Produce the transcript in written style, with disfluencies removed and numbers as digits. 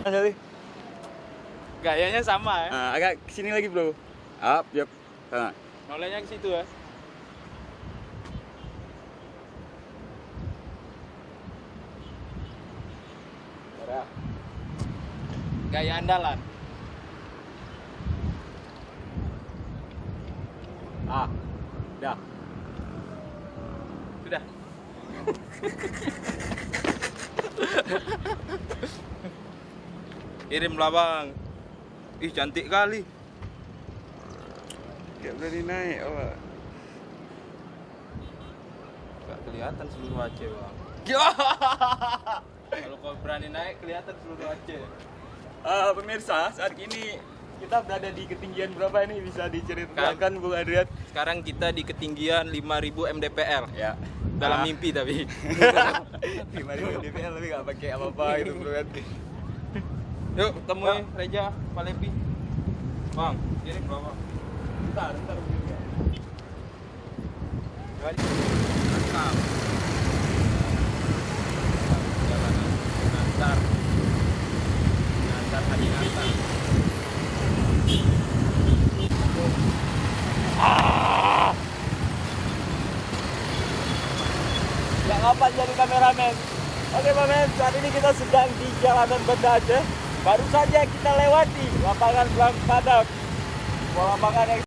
Mas Ali. Gayanya sama ya. Nah, agak kesini lagi bro. Up, yep. Sana. Nolenya ke situ ya. Gaya andalan. Dah. Sudah. Kirim lah bang. Ih cantik kali. Gak berani naik, Pak. Gak kelihatan seluruh Aceh bang. Kalau kau berani naik kelihatan seluruh Aceh. Pemirsa, saat ini kita berada di ketinggian berapa ini bisa diceritakan Bung Adrian? Sekarang kita di ketinggian 5000 mdpl. Ya. Dalam mimpi tapi. 5.000 DPR tapi gak pakai apa-apa itu bro kan. Yuk temui Reja Palepi. Bang, kirim bawah. Bentar. Mantap. Jalanan Nantar. Nantar Haji Nantar. Gak kapan jadi kameramen. Oke Pamen, saat ini kita sedang di jalanan Banda Aceh. Baru saja kita lewati lapangan Blang Padang. Lapangan yang